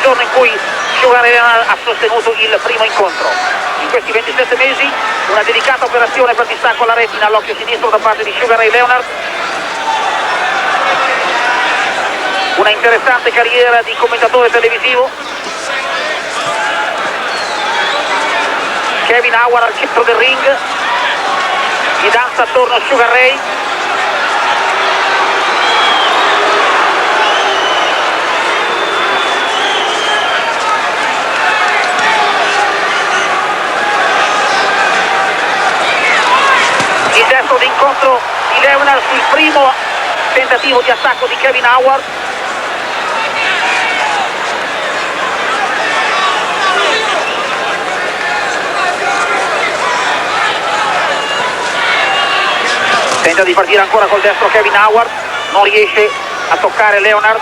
giorno in cui Sugar Ray Leonard ha sostenuto il primo incontro. In questi 27 mesi una delicata operazione per distacco alla retina all'occhio sinistro da parte di Sugar Ray Leonard. Una interessante carriera di commentatore televisivo. Kevin Howard al centro del ring, gli danza attorno a Sugar Ray. Il destro d'incontro di Leonard sul primo tentativo di attacco di Kevin Howard. Tenta di partire ancora col destro Kevin Howard, non riesce a toccare Leonard.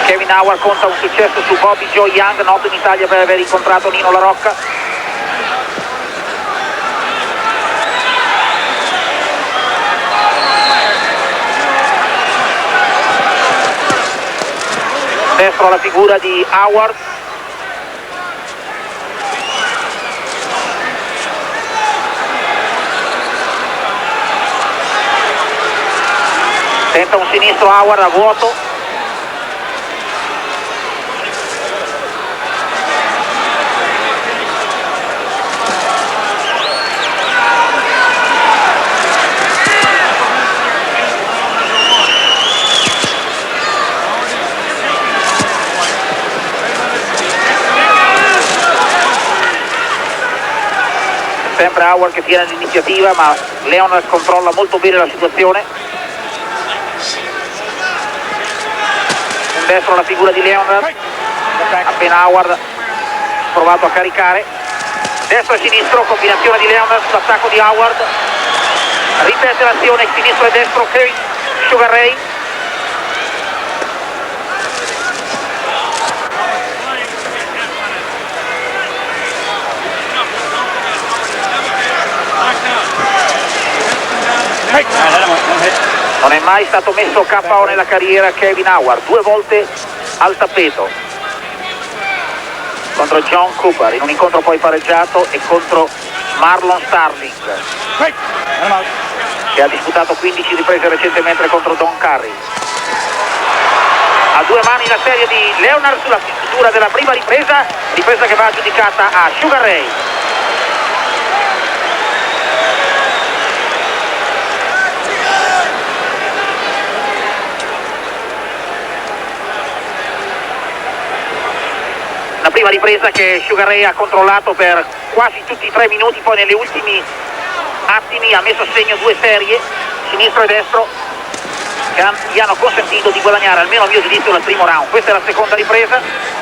Kevin Howard conta un successo su Bobby Joe Young, noto in Italia per aver incontrato Nino La Rocca. Destro alla figura di Howard. Tenta un sinistro Howard a vuoto. Sempre Howard che tiene l'iniziativa, ma Leonard controlla molto bene la situazione. Un destro alla figura di Leonard, appena Howard ha provato a caricare. Destro e sinistro, combinazione di Leonard sull'attacco di Howard. Ripete l'azione, sinistro e destro Kevin Sugar Ray. Non è mai stato messo KO nella carriera Kevin Howard, 2 volte al tappeto contro John Cooper in un incontro poi pareggiato e contro Marlon Starling che ha disputato 15 riprese recentemente contro Don Curry. A 2 mani la serie di Leonard sulla figura della prima ripresa che va aggiudicata a Sugar Ray. Una prima ripresa che Sugar Ray ha controllato per quasi tutti i 3 minuti, poi negli ultimi attimi ha messo a segno 2 serie, sinistro e destro, che gli hanno consentito di guadagnare almeno a mio giudizio nel primo round. Questa è la seconda ripresa.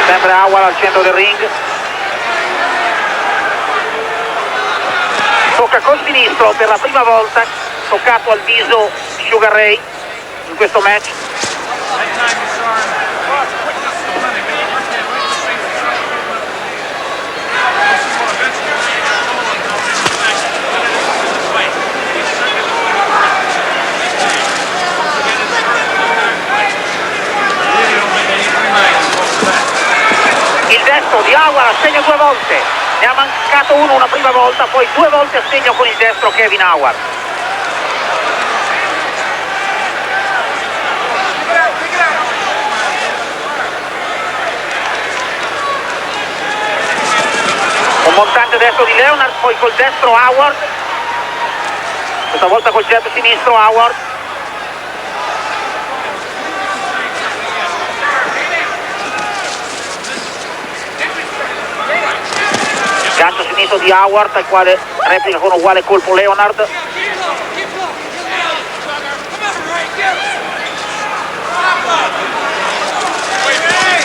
Sempre Howard al centro del ring, tocca col sinistro per la prima volta, toccato al viso Sugar Ray in questo match. Il destro di Howard assegna 2 volte, ne ha mancato uno una prima volta, poi 2 volte assegno con il destro Kevin Howard. Un montante destro di Leonard, poi col destro Howard, questa volta col getto sinistro Howard. Gancio sinistro di Howard, al quale replica con uguale colpo Leonard.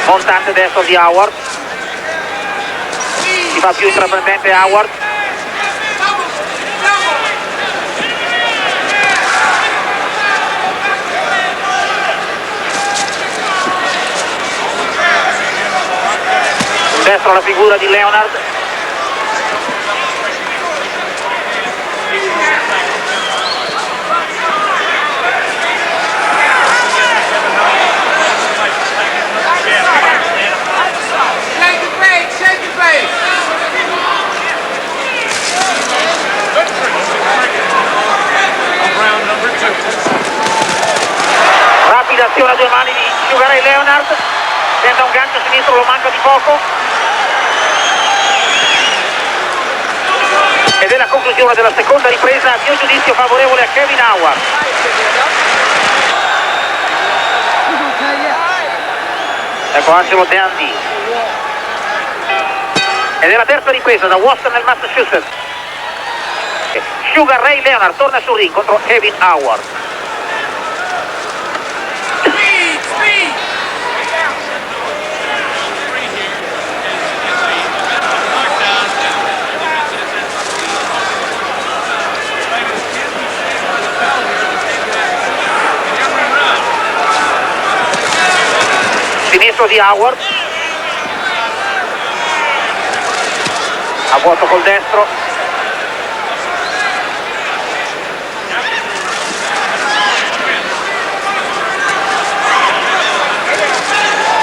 Montante destro di Howard. Si fa più intraprendente Howard. Destro la figura di Leonard. Rapida azione a due mani di Sugar Ray Leonard, tenta un gancio sinistro, lo manca di poco, ed è la conclusione della seconda ripresa, a mio giudizio favorevole a Kevin Howard. Ecco Angelo Deandi, ed è la terza ripresa da Worcester nel Massachusetts. Sugar Ray Leonard torna sul ring contro Kevin Howard. Sinistro di Howard, a vuoto col destro,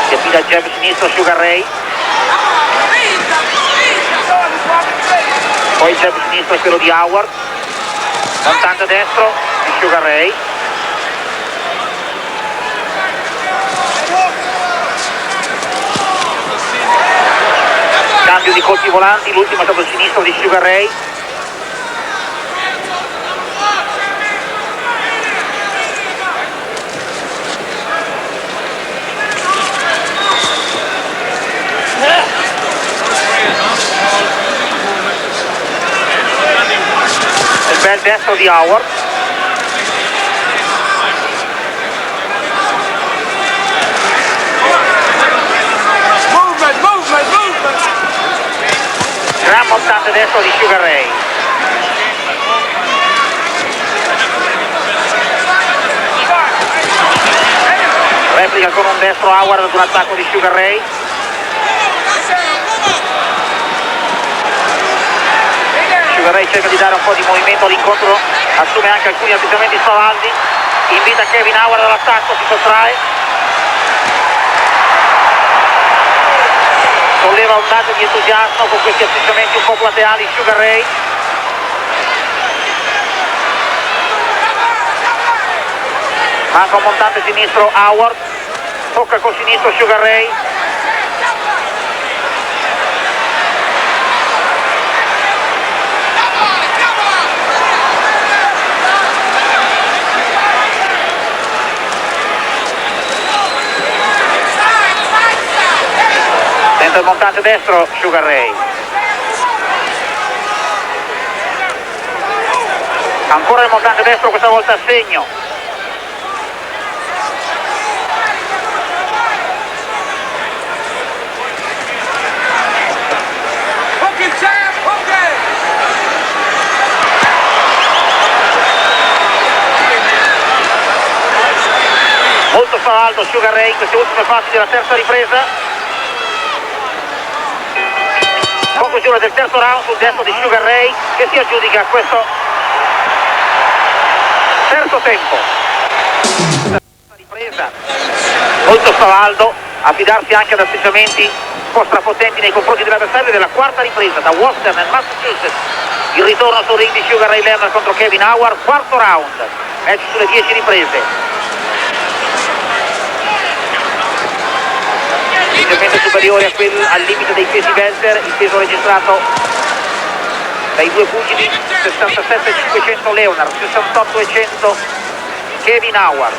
si affida il jab sinistro Sugar Ray, poi il jab sinistro è quello di Howard, montante destro di Sugar Ray. Cambio di colpi volanti, l'ultimo è stato il sinistro di Sugar Ray. Il bel destro di Howard. Gran montante destro di Sugar Ray. Replica con un destro Howard ad un attacco di Sugar Ray. Sugar Ray cerca di dare un po' di movimento all'incontro, assume anche alcuni atteggiamenti spavaldi, invita Kevin Howard all'attacco, si sottrae. Solleva ondate di entusiasmo con questi atteggiamenti un po' plateali Sugar Ray. Manca un montante sinistro Howard, tocca col sinistro Sugar Ray. Tenta il montante destro Sugar Ray. Ancora il montante destro, questa volta a segno. Molto spavaldo Sugar Ray in queste ultime fasi della terza ripresa. Conclusione del terzo round sul destro di Sugar Ray, che si aggiudica questo terzo tempo. Ripresa molto spavaldo, affidarsi anche ad atteggiamenti un po' strapotenti nei confronti dell'avversario. Della quarta ripresa da Worcester nel Massachusetts, il ritorno sul ring di Sugar Ray Leonard contro Kevin Howard, quarto round, match sulle 10 riprese. Leggermente superiore a al limite dei pesi welter, il peso registrato dai due pugili, 67.500 Leonard, 68.100 Kevin Howard.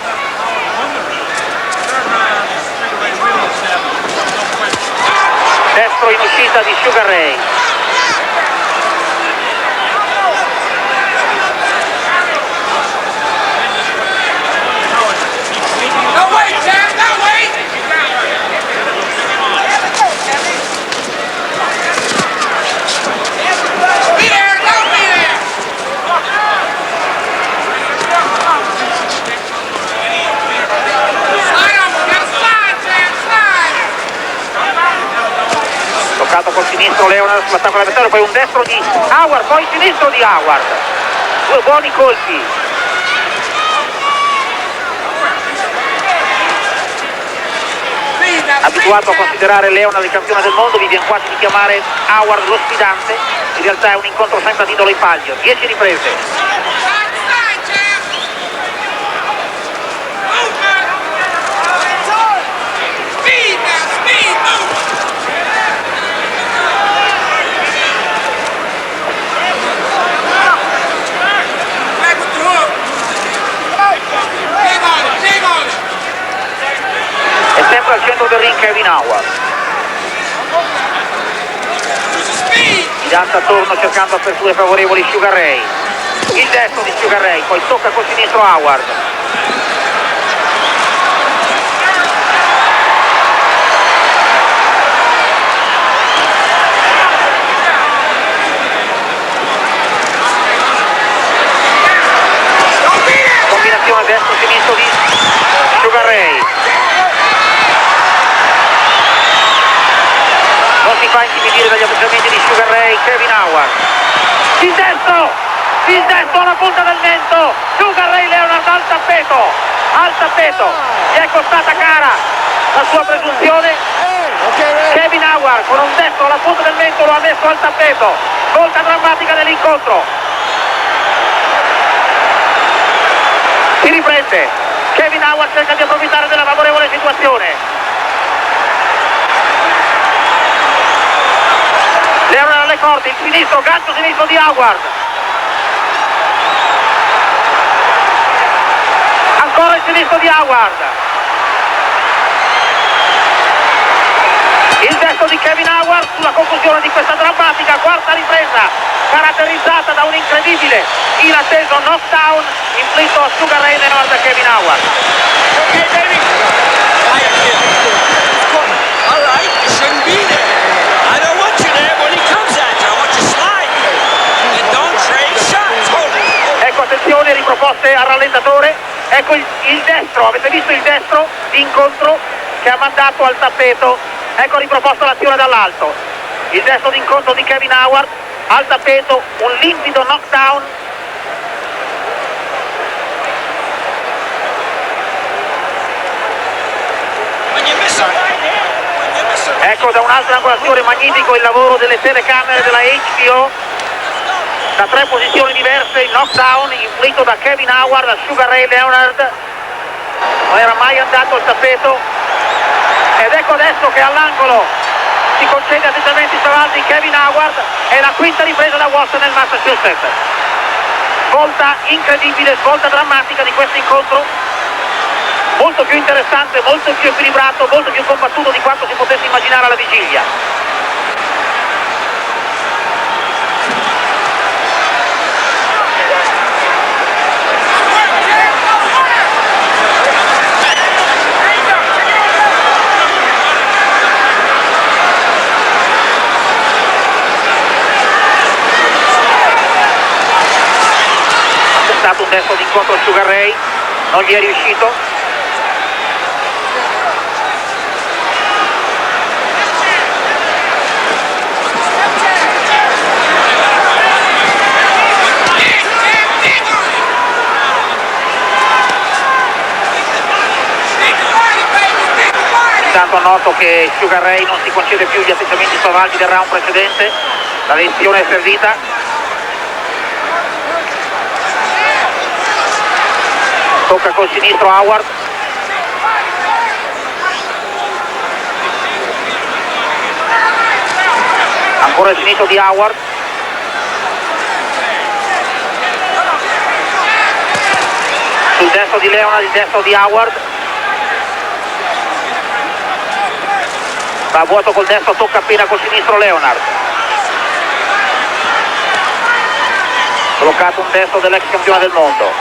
Destro in uscita di Sugar Ray. Leonard sull'attacco all'avversario, poi un destro di Howard, poi sinistro di Howard, due buoni colpi. Abituato a considerare Leonard il campione del mondo, vi viene quasi di chiamare Howard lo sfidante, in realtà è un incontro senza titolo in palio. 10 riprese. È sempre al centro del ring Kevin Howard. Danza attorno cercando aperture favorevoli Sugar Ray. Il destro di Sugar Ray, poi tocca col sinistro Howard. Combinazione destro-sinistro di Sugar Ray. Non si fa intimidire dagli atteggiamenti di Sugar Ray, Kevin Howard. Il destro alla punta del mento, Sugar Ray Leonard al tappeto, gli è costata cara la sua presunzione. Kevin Howard con un destro alla punta del mento lo ha messo al tappeto, volta drammatica dell'incontro. Si riprende, Kevin Howard cerca di approfittare della favorevole situazione. Leonard alle corde, il sinistro, gancio sinistro di Howard. Ancora il sinistro di Howard. Il destro di Kevin Howard sulla conclusione di questa drammatica quarta ripresa, caratterizzata da un incredibile inatteso knockdown inflitto a Sugar Ray Leonard da Kevin Howard. Okay, baby. All right, you shouldn't be there. I don't want you there when he comes at you. I want you slide and don't trade shots. Hold it. Ecco, attenzione, riproposte al rallentatore. Ecco il destro, avete visto il destro di incontro che ha mandato al tappeto. Ecco riproposta l'azione dall'alto. Il destro di incontro di Kevin Howard al tappeto, un limpido knockdown. Ecco da un'altra angolazione magnifico il lavoro delle telecamere della HBO, da tre posizioni diverse, il knockdown inflitto da Kevin Howard a Sugar Ray Leonard. Non era mai andato al tappeto, ed ecco adesso che all'angolo si concede atteggiamenti stravaldi Kevin Howard. È la quinta ripresa da Boston nel Massachusetts. Svolta incredibile, svolta drammatica di questo incontro, molto più interessante, molto più equilibrato, molto più combattuto di quanto si potesse immaginare alla vigilia. C'è stato un destro d'incontro a Sugar Ray, non gli è riuscito. Intanto noto che Sugar Ray non si concede più gli atteggiamenti spavaldi del round precedente, la lezione è servita. Tocca col sinistro Howard. Ancora il sinistro di Howard. Sul destro di Leonard, il destro di Howard. Va a vuoto col destro, tocca appena col sinistro Leonard. Bloccato un destro dell'ex campione del mondo.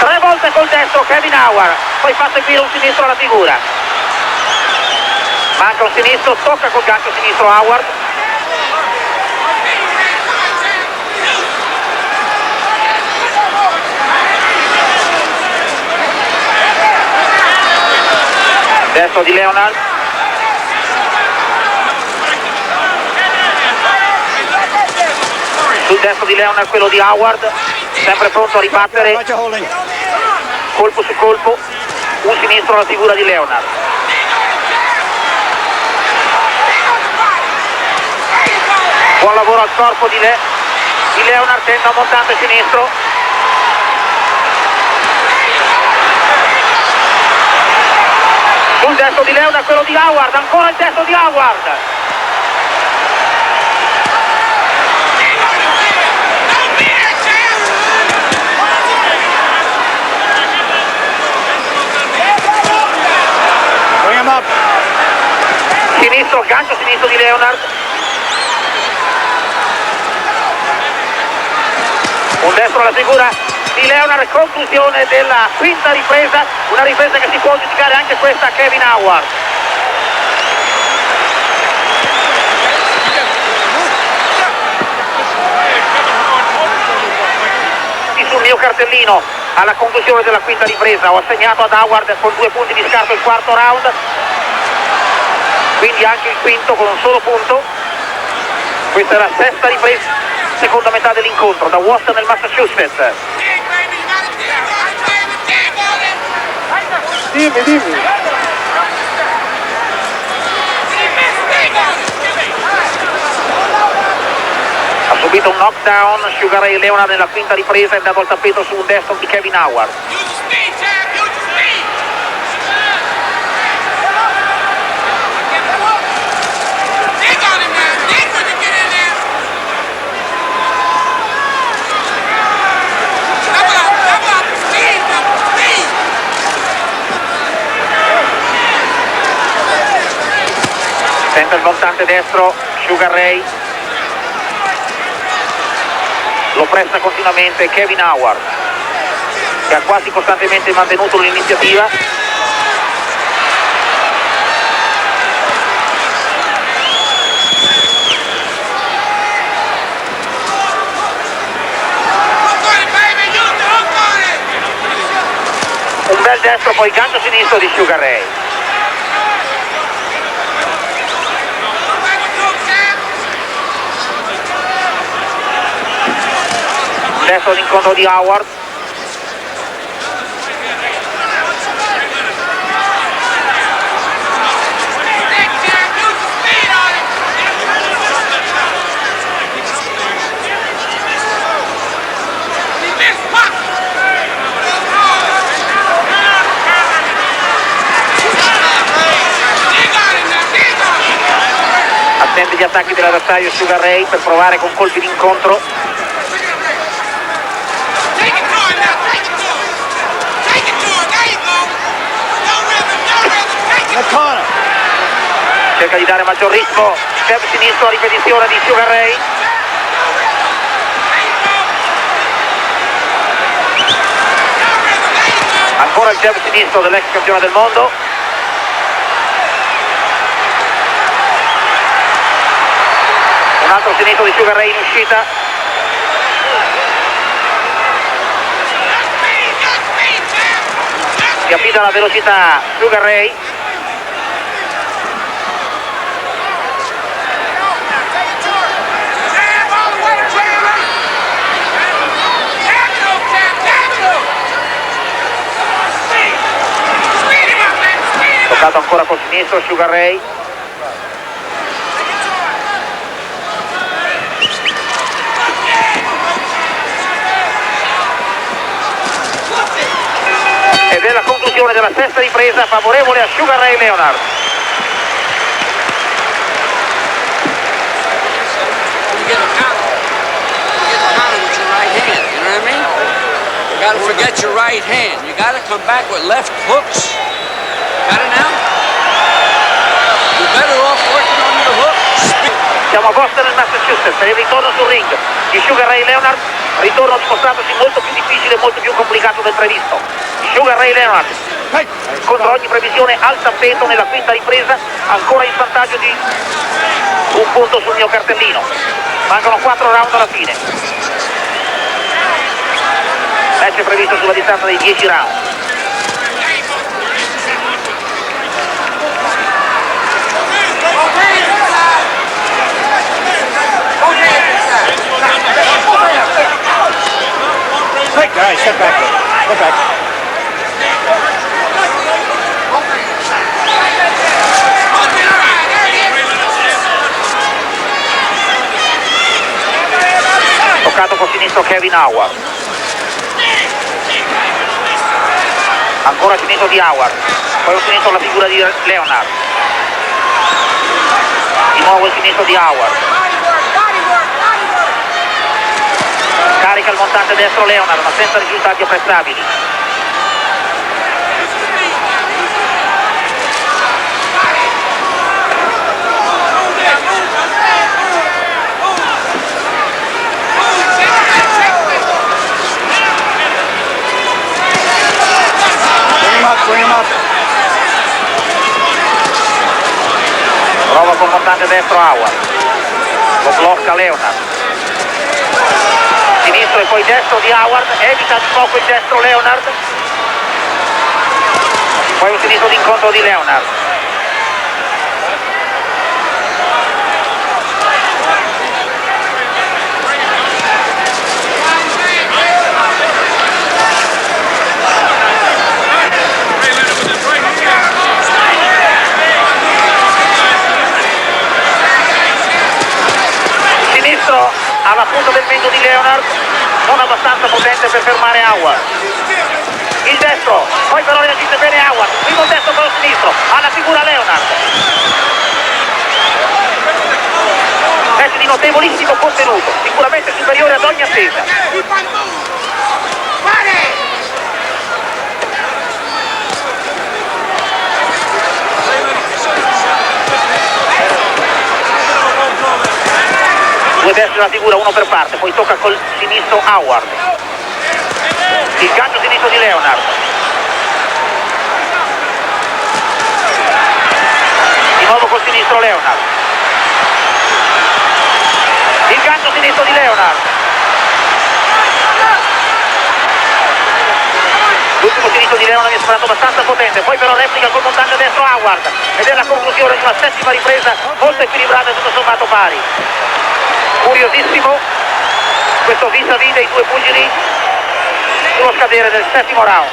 Tre volte col destro Kevin Howard, poi fa seguire un sinistro alla figura. Manca un sinistro, tocca col gancio sinistro Howard. Destro di Leonard. Sul destro di Leonard quello di Howard, sempre pronto a ribattere colpo su colpo, un sinistro alla figura di Leonard. Buon lavoro al corpo di Leonard, tenta un montante sinistro. Sul destro di Leonard quello di Howard, ancora il destro di Howard. Sinistro, gancio sinistro di Leonard. Un destro alla figura di Leonard, conclusione della quinta ripresa, una ripresa che si può giudicare anche questa a Kevin Howard. Sul mio cartellino alla conclusione della quinta ripresa ho assegnato ad Howard con 2 punti di scarto il quarto round, quindi anche il quinto con un solo punto. Questa è la sesta ripresa, seconda metà dell'incontro, da Boston nel Massachusetts. Dimmi. Ha subito un knockdown Sugar Ray Leonard nella quinta ripresa, è andato al tappeto su un destro di Kevin Howard. Sente il montante destro Sugar Ray, lo pressa continuamente Kevin Howard, che ha quasi costantemente mantenuto l'iniziativa. Un bel destro, poi gancio sinistro di Sugar Ray. Destro l'incontro di Howard. Attende gli attacchi dell'avversario Sugar Ray per provare con colpi d'incontro. Cerca di dare maggior ritmo, jab sinistro a ripetizione di Sugar Ray. Ancora il jab sinistro dell'ex campione del mondo. Un altro sinistro di Sugar Ray in uscita. Si affida alla velocità Sugar Ray. Toccato ancora col sinistro Sugar Ray. Ed è la conclusione della sesta ripresa favorevole a Sugar Ray Leonard. You gotta forget your right hand. You gotta come back with left hooks. Got it now? You're better off working on your hook. Siamo a Boston nel Massachusetts, il ritorno sul ring di Sugar Ray Leonard, ritorno dimostrandosi molto più difficile e molto più complicato del previsto. Sugar Ray Leonard contro ogni previsione al tappeto nella quinta ripresa, ancora in vantaggio di un punto sul mio cartellino. Mancano 4 round alla fine. Match è previsto sulla distanza dei 10 round. Step back. Step back. Toccato col sinistro Kevin Howard. Ancora sinistro di Howard, poi un sinistro alla figura di Leonard. Di nuovo il sinistro di Howard. Carica il montante destro Leonard, ma senza risultati apprezzabili. Bring him up. Prova col montante destro Howard, lo blocca Leonard. Sinistro e poi destro di Howard, evita di poco il destro Leonard. Poi un sinistro d'incontro di Leonard. Alla punta del mento di Leonard, non abbastanza potente per fermare Howard. Il destro, poi però reagisce bene Howard, primo il destro con il sinistro, alla figura Leonard. Match di notevolissimo contenuto, sicuramente superiore ad ogni attesa. Due destri della figura, uno per parte, poi tocca col sinistro Howard. Il gancio sinistro di Leonard. Di nuovo col sinistro Leonard. Il gancio sinistro di Leonard. L'ultimo sinistro di Leonard è sembrato abbastanza potente, poi però replica col montante destro Howard ed è la conclusione di una settima ripresa molto equilibrata e tutto sommato pari. Curiosissimo questo vis-à-vis dei due pugili sullo scadere del settimo round.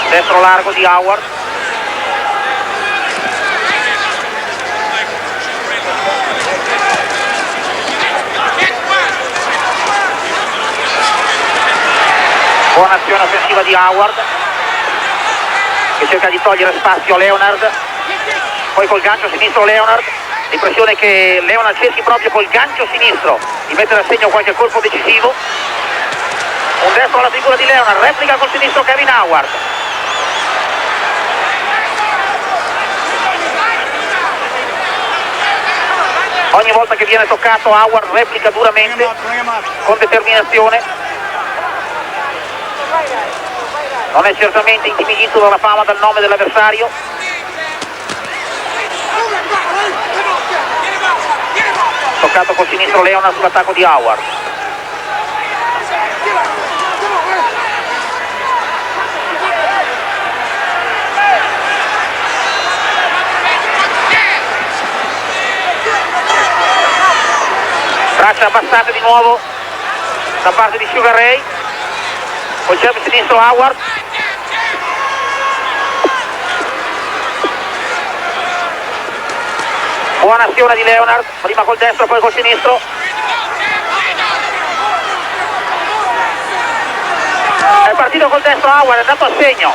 Destro largo di Howard. Buona azione offensiva di Howard che cerca di togliere spazio a Leonard, poi col gancio sinistro Leonard, l'impressione che Leonard cerchi proprio col gancio sinistro di mettere a segno qualche colpo decisivo. Un destro alla figura di Leonard, replica col sinistro Kevin Howard. Ogni volta che viene toccato Howard replica duramente, con determinazione. Non è certamente intimidito dalla fama, dal nome dell'avversario. Toccato col sinistro Leonard sull'attacco di Howard. Braccia abbassate di nuovo da parte di Sugar Ray. Col jab sinistro Howard. Buona azione di Leonard, prima col destro poi col sinistro. È partito col destro Howard, è andato a segno.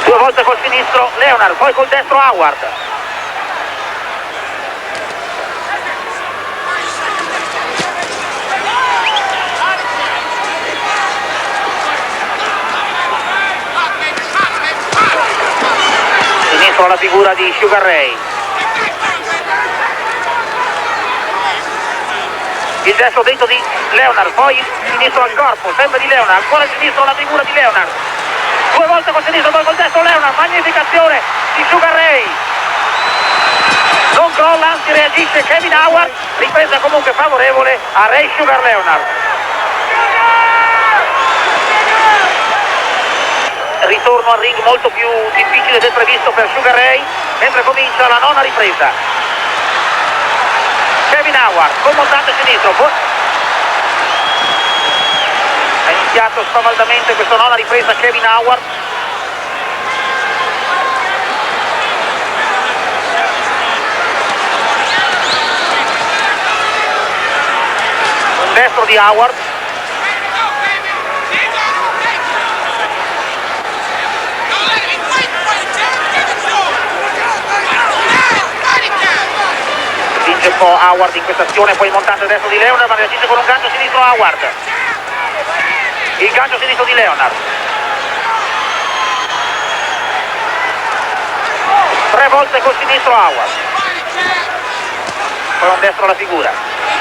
Due volte col sinistro Leonard, poi col destro Howard. Sinistro alla figura di Sugar Ray. Il destro dentro di Leonard, poi il sinistro al corpo, sempre di Leonard, ancora il sinistro alla figura di Leonard. Due volte col sinistro, poi col destro Leonard, magnifica azione di Sugar Ray. non crolla, anzi reagisce Kevin Howard, ripresa comunque favorevole a Ray Sugar Leonard. Ritorno al ring molto più difficile del previsto per Sugar Ray, mentre comincia la nona ripresa. Kevin Howard con montante sinistro, ha iniziato spavaldamente questa nona ripresa Kevin Howard. Un destro di Howard. Vince un po' Howard in questa azione, poi montante destro di Leonard, ma reagisce con un gancio sinistro Howard. Il gancio sinistro di Leonard. 3 volte col sinistro Howard. Poi un destro alla figura,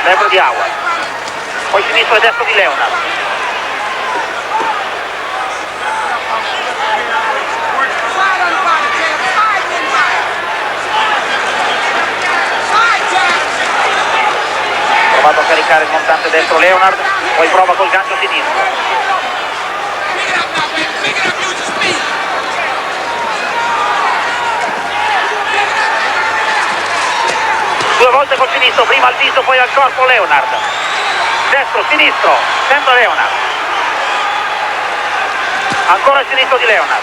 sempre di Howard. Poi sinistro e destro di Leonard. Provato a caricare il montante destro Leonard, poi prova col gancio sinistro. 2 volte col sinistro, prima al viso, poi al corpo Leonard. Destro, sinistro, sempre Leonard. Ancora il sinistro di Leonard.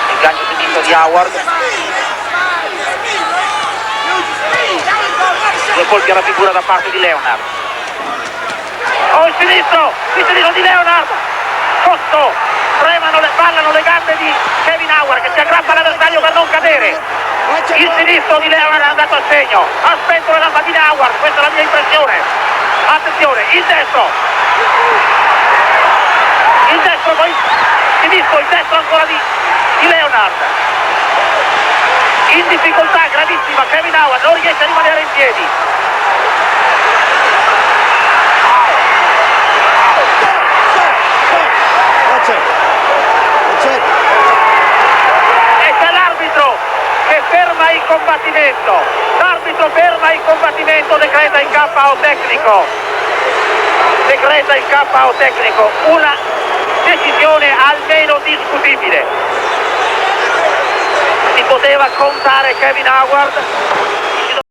Il gancio sinistro di Howard. 2 colpi alla figura da parte di Leonard. Oh, il sinistro di Leonard, sotto, ballano le gambe di Kevin Howard che si aggrappa all'avversario per non cadere. Il sinistro di Leonard è andato a segno, ha spento la lampadina Howard, questa è la mia impressione. Attenzione, il destro poi sinistro, il destro ancora di Leonard. In difficoltà gravissima Kevin Howard, non riesce a rimanere in piedi. E c'è l'arbitro che ferma il combattimento. L'arbitro ferma il combattimento, decreta il KO tecnico. Decreta il KO tecnico. Una decisione almeno discutibile. Si poteva contare Kevin Howard,